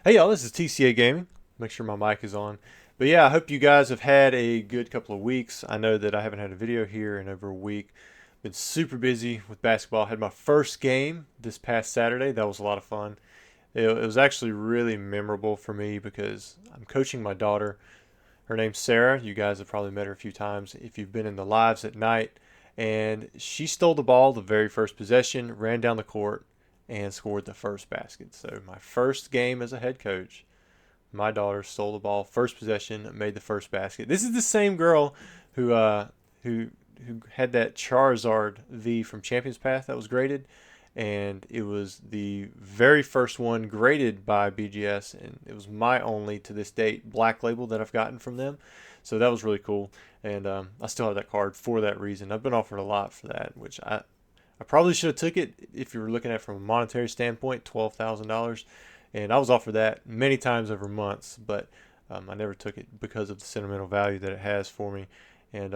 Hey y'all, this is TCA Gaming. Make sure my mic is on. But yeah, I hope you guys have had a good couple of weeks. I know that I haven't had a video here in over a week. Been super busy with basketball. Had my first game this past Saturday. That was a lot of fun. It was actually really memorable for me because I'm coaching my daughter. Her name's Sarah. You guys have probably met her a few times if you've been in the lives at night. And she stole the ball the very first possession, ran down the court, and scored the first basket. So my first game as a head coach, my daughter stole the ball, first possession, made the first basket. This is the same girl who who who had that Charizard V from Champions Path that was graded, and it was the very first one graded by BGS, and it was my only to this date black label that I've gotten from them. So that was really cool, and I still have that card for that reason. I've been offered a lot for that, which I probably should have took it if you were looking at it from a monetary standpoint, $12,000, and I was offered that many times over months, but I never took it because of the sentimental value that it has for me, and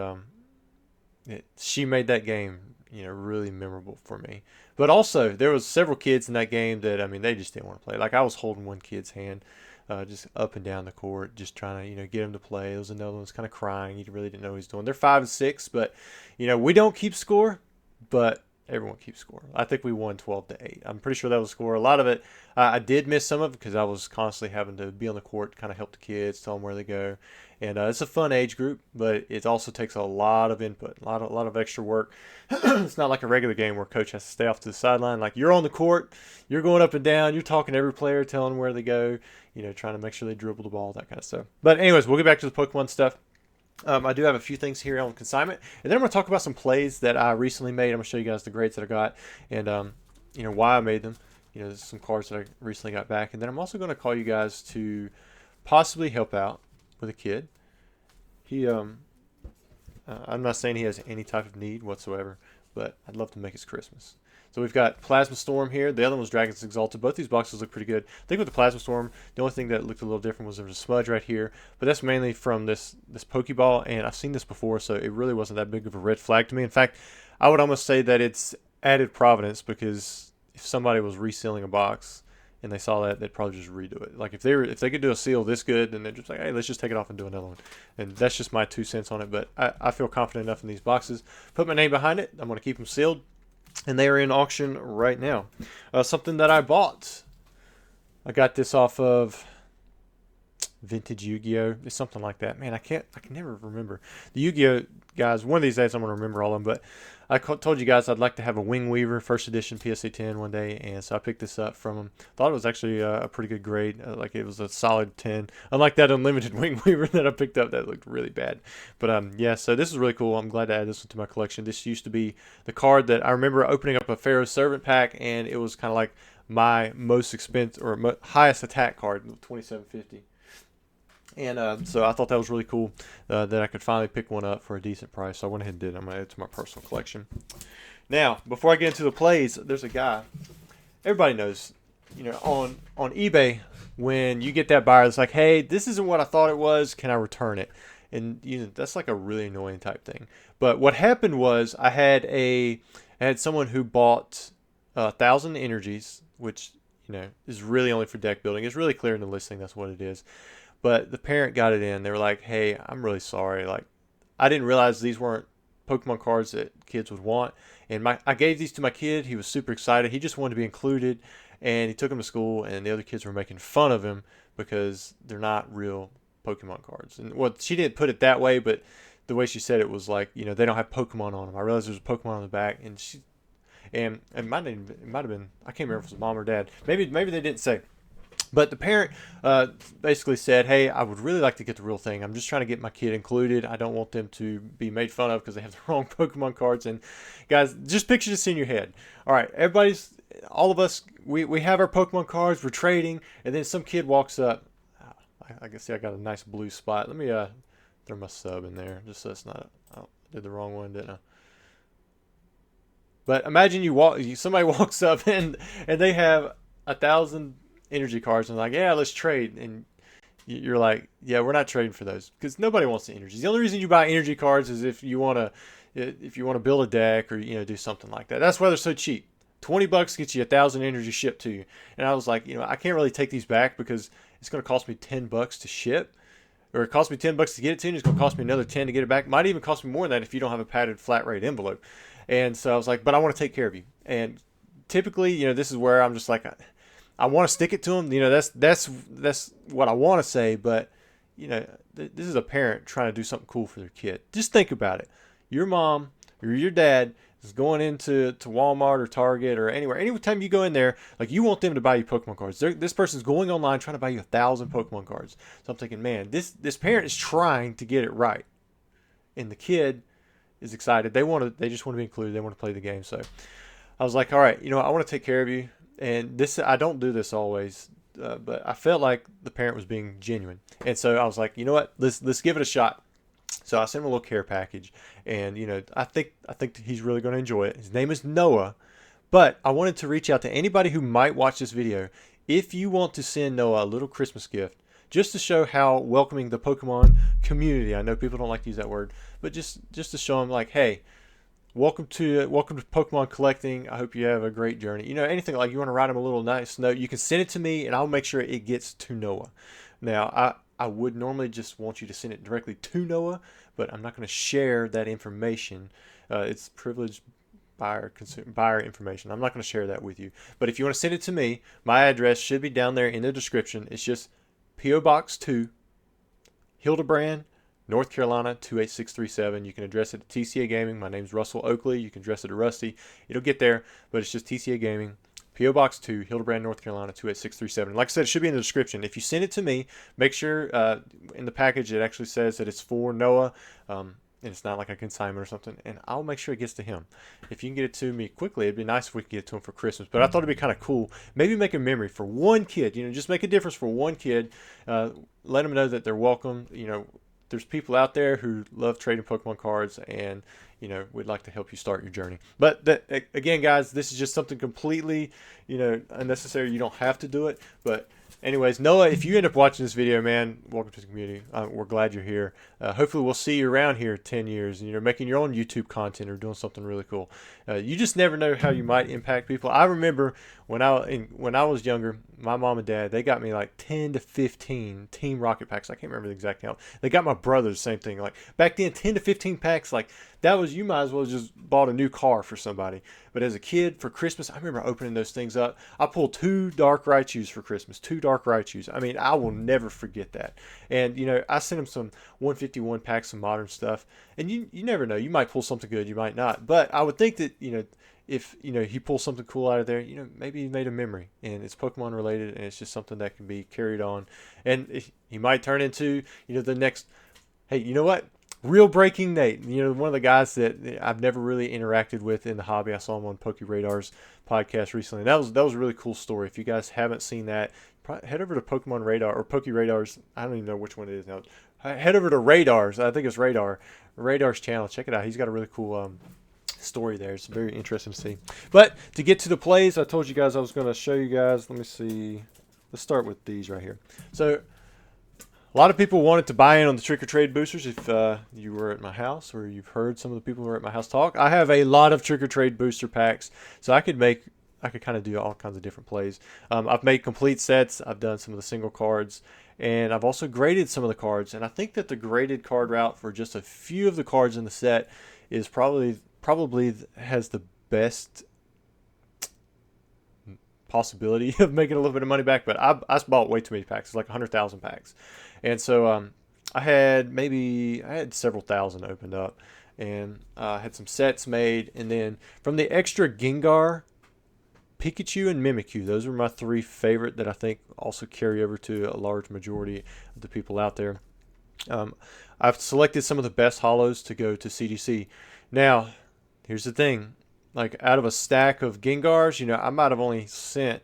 she made that game, really memorable for me. But also, there was several kids in that game that they just didn't want to play. Like I was holding one kid's hand, just up and down the court, just trying to get him to play. There was another one was kind of crying. He really didn't know what he was doing. They're 5 and 6, but we don't keep score, but everyone keeps score. I think we won 12-8. I'm pretty sure that was the score. A lot of it, I did miss some of it because I was constantly having to be on the court, kind of help the kids, tell them where they go. And it's a fun age group, but it also takes a lot of input, a lot of extra work. It's not like a regular game where coach has to stay off to the sideline. Like you're on the court, you're going up and down, you're talking to every player, telling them where they go, trying to make sure they dribble the ball, that kind of stuff. But anyways, we'll get back to the Pokemon stuff. I do have a few things here on consignment, and then I'm going to talk about some plays that I recently made. I'm going to show you guys the grades that I got, and why I made them. Some cards that I recently got back, and then I'm also going to call you guys to possibly help out with a kid. He I'm not saying he has any type of need whatsoever, but I'd love to make his Christmas. So we've got Plasma Storm here. The other one was Dragon's Exalted. Both these boxes look pretty good. I think with the Plasma Storm, the only thing that looked a little different was there was a smudge right here. But that's mainly from this Pokeball, and I've seen this before, so it really wasn't that big of a red flag to me. In fact, I would almost say that it's added providence because if somebody was resealing a box and they saw that, they'd probably just redo it. Like if they could do a seal this good, then they're just like, hey, let's just take it off and do another one. And that's just my 2 cents on it. But I feel confident enough in these boxes. Put my name behind it. I'm going to keep them sealed, and they are in auction right now. Something that I bought. I got this off of Vintage Yu-Gi-Oh. It's something like that. Man, I can never remember the Yu-Gi-Oh guys. One of these days I'm gonna remember all of them. But I told you guys I'd like to have a Wing Weaver first edition PSA 10 one day, and so I picked this up from them. Thought it was actually a pretty good grade. Like it was a solid 10. Unlike that unlimited Wing Weaver that I picked up that looked really bad. But yeah, so this is really cool. I'm glad to add this one to my collection. This used to be the card that I remember opening up a Pharaoh Servant pack, and it was kind of like my most expensive or highest attack card, 2750. And so I thought that was really cool that I could finally pick one up for a decent price. So I went ahead and did it. I'm going to add it to my personal collection. Now, before I get into the plays, there's a guy. Everybody knows, on eBay, when you get that buyer that's like, hey, this isn't what I thought it was. Can I return it? And that's like a really annoying type thing. But what happened was I had someone who bought 1,000 energies, which is really only for deck building. It's really clear in the listing that's what it is. But the parent got it in. They were like, hey, I'm really sorry. Like, I didn't realize these weren't Pokemon cards that kids would want. And I gave these to my kid. He was super excited. He just wanted to be included. And he took them to school, and the other kids were making fun of him because they're not real Pokemon cards. And well, she didn't put it that way, but the way she said it was like, they don't have Pokemon on them. I realized there was a Pokemon on the back, and it might have been, I can't remember if it was mom or dad. Maybe they didn't say. But the parent basically said, hey, I would really like to get the real thing. I'm just trying to get my kid included. I don't want them to be made fun of because they have the wrong Pokemon cards. And guys, just picture this in your head. All right, all of us, we have our Pokemon cards. We're trading. And then some kid walks up. I can see I got a nice blue spot. Let me throw my sub in there just so it's not, I did the wrong one, didn't I? But imagine somebody walks up and they have 1,000 energy cards and like, yeah, let's trade. And you're like, yeah, we're not trading for those because nobody wants the energies. The only reason you buy energy cards is if you want to build a deck or do something like that. That's why they're so cheap. $20 gets you 1,000 energy shipped to you. And I was like, I can't really take these back because it's going to cost me $10 to ship. Or it cost me $10 to get it to you, and it's going to cost me another 10 to get it back. Might even cost me more than that if you don't have a padded flat rate envelope. And so I was like, but I want to take care of you. And typically, this is where I'm just like, I want to stick it to them. That's what I want to say. But this is a parent trying to do something cool for their kid. Just think about it. Your mom or your dad is going into Walmart or Target or anywhere. Anytime you go in there, like, you want them to buy you Pokemon cards. This person's going online trying to buy you 1,000 Pokemon cards. So I'm thinking, man, this parent is trying to get it right, and the kid is excited. They just want to be included. They want to play the game. So I was like, all right, I want to take care of you. And I don't do this always, but I felt like the parent was being genuine. And so I was like, you know what? Let's give it a shot. So I sent him a little care package, and I think he's really going to enjoy it. His name is Noah, but I wanted to reach out to anybody who might watch this video. If you want to send Noah a little Christmas gift, just to show how welcoming the Pokemon community, I know people don't like to use that word, but just to show him, like, hey, welcome to Pokemon collecting. I hope you have a great journey. Anything, like, you want to write him a little nice note, you can send it to me, and I'll make sure it gets to Noah. Now, I would normally just want you to send it directly to Noah, but I'm not going to share that information. It's privileged buyer information. I'm not going to share that with you. But if you want to send it to me, my address should be down there in the description. It's just P.O. Box 2, Hildebrand, North Carolina 28637. You can address it to TCA Gaming. My name's Russell Oakley. You can address it to Rusty. It'll get there, but it's just TCA Gaming. P.O. Box 2, Hildebrand, North Carolina 28637. Like I said, it should be in the description. If you send it to me, make sure in the package it actually says that it's for Noah, and it's not like a consignment or something, and I'll make sure it gets to him. If you can get it to me quickly, it'd be nice if we could get it to him for Christmas. But I thought it'd be kind of cool. Maybe make a memory for one kid. Just make a difference for one kid. Let them know that they're welcome. There's people out there who love trading Pokemon cards, and we'd like to help you start your journey. But again, guys, this is just something completely unnecessary. You don't have to do it. But anyways, Noah, if you end up watching this video, man, welcome to the community. We're glad you're here. Hopefully we'll see you around here 10 years and you're making your own YouTube content or doing something really cool. You just never know how you might impact people. I remember when I was younger, my mom and dad, they got me like 10 to 15 Team Rocket packs. I can't remember the exact count. They got my brothers, same thing. Like back then, 10 to 15 packs, like that was, you might as well just bought a new car for somebody. But as a kid for Christmas, I remember opening those things up. I pulled 2 Dark Raichus for Christmas, 2 Dark Raichus. I memean, I will never forget that. And I sent him some 151 packs of modern stuff. And you never know, you might pull something good, you might not. But I would think that if he pulls something cool out of there, maybe he made a memory and it's Pokemon related, and it's just something that can be carried on, and he might turn into the next, hey, you know what, Real Breaking Nate, one of the guys that I've never really interacted with in the hobby. I saw him on Poke Radar's podcast recently. That was a really cool story. If you guys haven't seen that, head over to Pokemon Radar or Poke Radar's, I don't even know which one it is now. Head over to Radar's, I think it's Radar's channel. Check it out. He's got a really cool story there. It's very interesting to see. But to get to the plays, I told you guys I was going to show you guys. Let me see. Let's start with these right here. So a lot of people wanted to buy in on the trick or trade boosters. If you were at my house or you've heard some of the people who were at my house talk, I have a lot of trick or trade booster packs, so I could kind of do all kinds of different plays. I've made complete sets. I've done some of the single cards, and I've also graded some of the cards. And I think that the graded card route for just a few of the cards in the set is probably has the best possibility of making a little bit of money back. But I bought way too many packs. It's like 100,000 packs, and so I had several thousand opened up, and I had some sets made. And then from the extra Gengar, Pikachu, and Mimikyu, those were my 3 favorite that I think also carry over to a large majority of the people out there. I've selected some of the best holos to go to CDC. Now, here's the thing. Like, out of a stack of Gengars, I might have only sent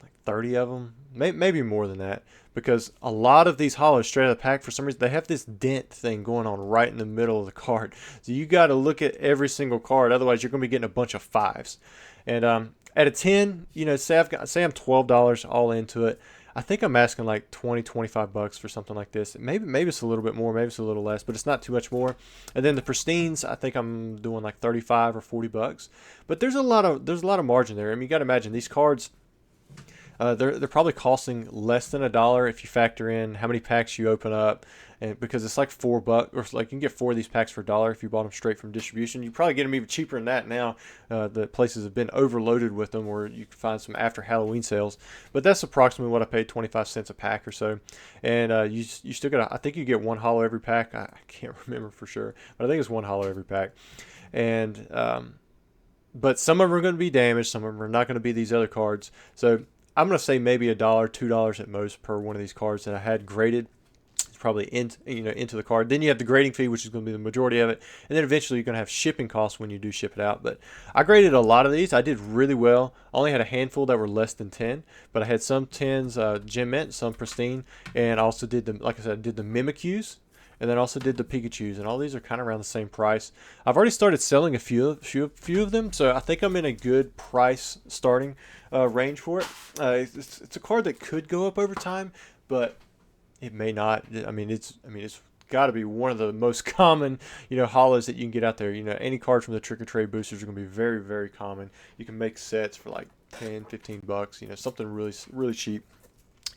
like 30 of them, maybe more than that, because a lot of these holos straight out of the pack, for some reason, they have this dent thing going on right in the middle of the card. So you got to look at every single card, otherwise you're going to be getting a bunch of 5s. And At a 10, you know, say I'm $12 all into it. I think I'm asking like 20, 25 bucks for something like this. Maybe it's a little bit more, maybe it's a little less, but it's not too much more. And then the pristines, I think I'm doing like 35 or 40 bucks. But there's a lot of margin there. I mean, you got to imagine these cards, they're probably costing less than $1 if you factor in how many packs you open up, and because it's like $4, or like you can get 4 of these packs for $1 if you bought them straight from distribution. You probably get them even cheaper than that now. The places have been overloaded with them, where you can find some after Halloween sales. But that's approximately what I paid, 25 cents a pack or so. And you still got, I think you get one holo every pack. I can't remember for sure, but I think it's one holo every pack. And but some of them are going to be damaged, some of them are not going to be these other cards. So I'm going to say maybe $1, $2 at most per one of these cards that I had graded. It's probably into the card. Then you have the grading fee, which is going to be the majority of it, and then eventually you're going to have shipping costs when you do ship it out. But I graded a lot of these. I did really well. I only had a handful that were less than 10, but I had some 10s, gem mint, some pristine, and I also did like I said, I did the Mimikyus. And then also did the Pikachus, and all these are kind of around the same price. I've already started selling a few of them, so I think I'm in a good price starting range for it. It's a card that could go up over time, but it may not. I mean, it's got to be one of the most common, holos that you can get out there. Any card from the Trick or Trade boosters are going to be very, very common. You can make sets for like 10, 15 bucks. Something really, really cheap.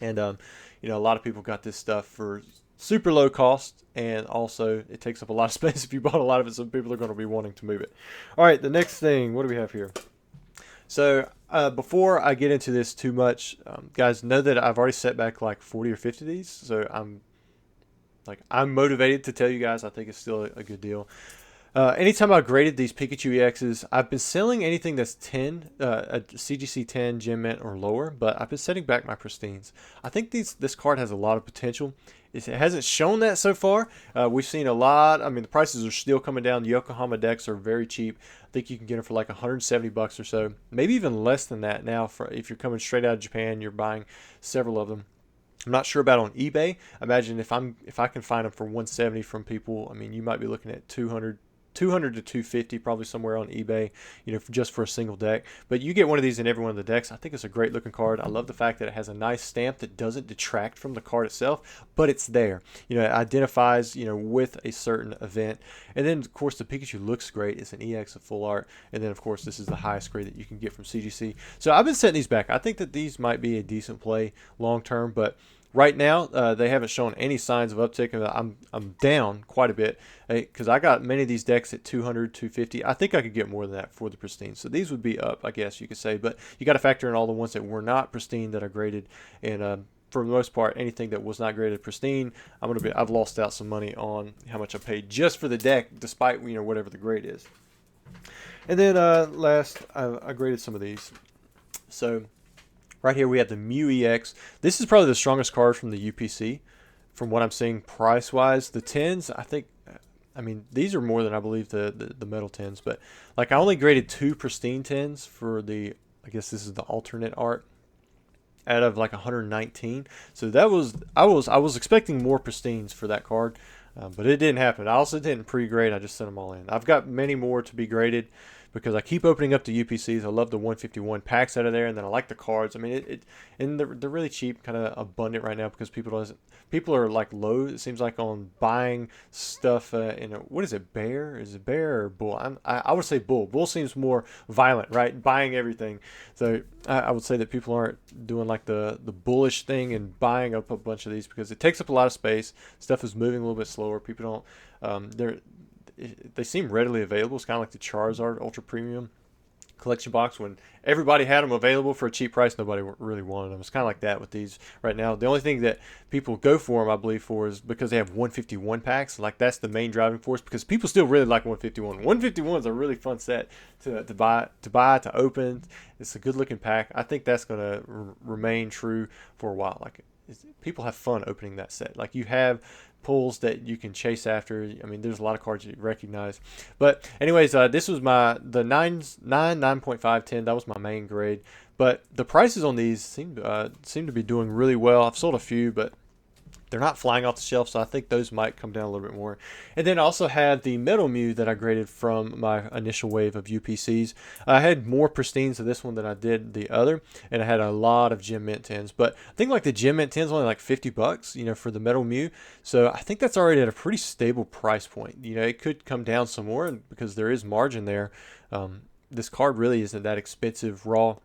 And a lot of people got this stuff for super low cost, and also it takes up a lot of space if you bought a lot of it, so people are going to be wanting to move it. All right, the next thing, what do we have here? So before I get into this too much, guys, know that I've already set back like 40 or 50 of these, so I'm motivated to tell you guys I think it's still a good deal. Anytime I graded these Pikachu EXs, I've been selling anything that's 10, a CGC 10, Gem Mint, or lower, but I've been setting back my Pristines. I think this card has a lot of potential. It hasn't shown that so far. We've seen a lot. I mean, the prices are still coming down. The Yokohama decks are very cheap. I think you can get them for like 170 bucks or so, maybe even less than that now. If you're coming straight out of Japan, you're buying several of them. I'm not sure about on eBay. Imagine if I can find them for 170 from people. I mean, you might be looking at 200 to 250, probably somewhere on eBay, just for a single deck. But you get one of these in every one of the decks. I think it's a great looking card. I love the fact that it has a nice stamp that doesn't detract from the card itself, but it's there. It identifies, with a certain event. And then, of course, the Pikachu looks great. It's an EX of full art. And then, of course, this is the highest grade that you can get from CGC. So I've been setting these back. I think that these might be a decent play long term, but right now, they haven't shown any signs of uptick. I'm down quite a bit because I got many of these decks at 200, 250. I think I could get more than that for the pristine. So these would be up, I guess you could say. But you got to factor in all the ones that were not pristine that are graded. And for the most part, anything that was not graded pristine, I've lost out some money on how much I paid just for the deck, despite whatever the grade is. And then last, I graded some of these. So right here we have the Mew EX. This is probably the strongest card from the UPC from what I'm seeing price-wise. The 10s, these are more than I believe the metal 10s. But like I only graded 2 pristine 10s for I guess this is the alternate art out of like 119. So I was expecting more pristines for that card, but it didn't happen. I also didn't pre-grade. I just sent them all in. I've got many more to be graded, because I keep opening up the UPCs. I love the 151 packs out of there, and then I like the cards. I mean, and they're really cheap, kind of abundant right now because people are like low. It seems like on buying stuff what is it, bear? Is it bear or bull? I would say bull. Bull seems more violent, right? Buying everything. So I would say that people aren't doing like the bullish thing and buying up a bunch of these because it takes up a lot of space. Stuff is moving a little bit slower. People don't. They seem readily available. It's kind of like the Charizard Ultra Premium collection box. When everybody had them available for a cheap price, nobody really wanted them. It's kind of like that with these right now. The only thing that people go for them, I believe, for is because they have 151 packs. Like that's the main driving force, because people still really like 151. 151 is a really fun set to buy, to open. It's a good looking pack. I think that's going to remain true for a while. Like people have fun opening that set. Like you have pulls that you can chase after. I mean, there's a lot of cards you recognize. But anyways, this was the 9.5, 10. That was my main grade. But the prices on these seem to be doing really well. I've sold a few, but they're not flying off the shelf, so I think those might come down a little bit more. And then I also had the Metal Mew that I graded from my initial wave of UPCs. I had more pristines of this one than I did the other, and I had a lot of Gem Mint 10s. But I think like the Gem Mint 10 is only like $50, for the Metal Mew. So I think that's already at a pretty stable price point. It could come down some more because there is margin there. This card really isn't that expensive raw.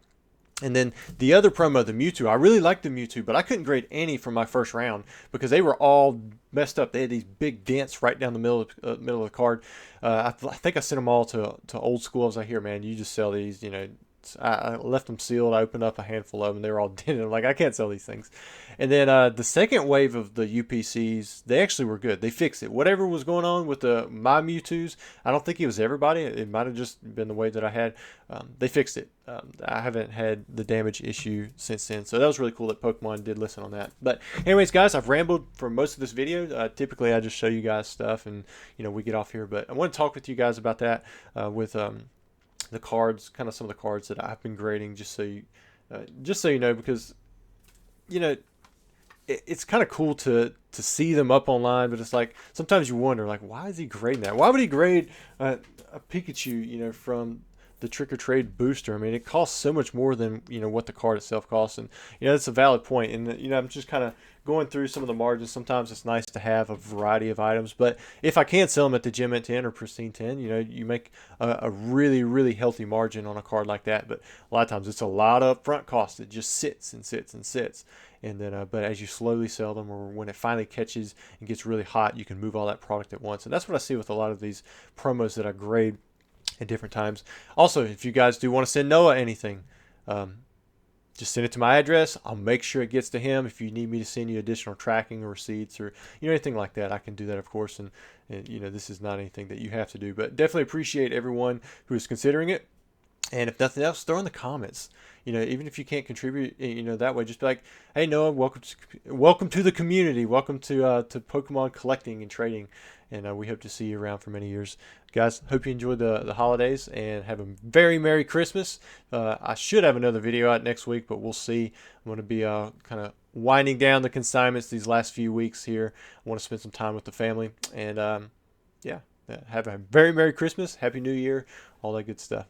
And then the other promo, the Mewtwo, I really liked the Mewtwo, but I couldn't grade any from my first round because they were all messed up. They had these big dents right down the middle of the card. I think I sent them all to Old School. I was like, here, man, you just sell these. I left them sealed. I opened up a handful of them. They were all dented. I'm like, I can't sell these things. And then the second wave of the UPCs, they actually were good. They fixed it. Whatever was going on with my Mewtwo's, I don't think it was everybody. It might have just been the wave that I had. They fixed it. I haven't had the damage issue since then. So that was really cool that Pokemon did listen on that. But anyways, guys, I've rambled for most of this video. Typically, I just show you guys stuff and, we get off here. But I want to talk with you guys about that with the cards, kind of some of the cards that I've been grading, just so you know, because it's kind of cool to see them up online, but it's like sometimes you wonder, like, why is he grading that? Why would he grade a Pikachu, from the Trick or Trade booster? I mean, it costs so much more than what the card itself costs, and that's a valid point. And I'm just kind of going through some of the margins. Sometimes it's nice to have a variety of items, but if I can't sell them at the Gem Mint 10 or Pristine 10, you make a really, really healthy margin on a card like that. But a lot of times it's a lot of upfront cost that just sits and sits and sits. And then, but as you slowly sell them, or when it finally catches and gets really hot, you can move all that product at once. And that's what I see with a lot of these promos that I grade at different times. Also, if you guys do want to send Noah anything, just send it to my address. I'll make sure it gets to him. If you need me to send you additional tracking or receipts or anything like that, I can do that, of course. And this is not anything that you have to do, but definitely appreciate everyone who is considering it. And if nothing else, throw in the comments. Even if you can't contribute, that way, just be like, hey, Noah, welcome to the community. Welcome to Pokemon collecting and trading. And we hope to see you around for many years. Guys, hope you enjoyed the holidays and have a very Merry Christmas. I should have another video out next week, but we'll see. I'm going to be kind of winding down the consignments these last few weeks here. I want to spend some time with the family. And, yeah, have a very Merry Christmas, Happy New Year, all that good stuff.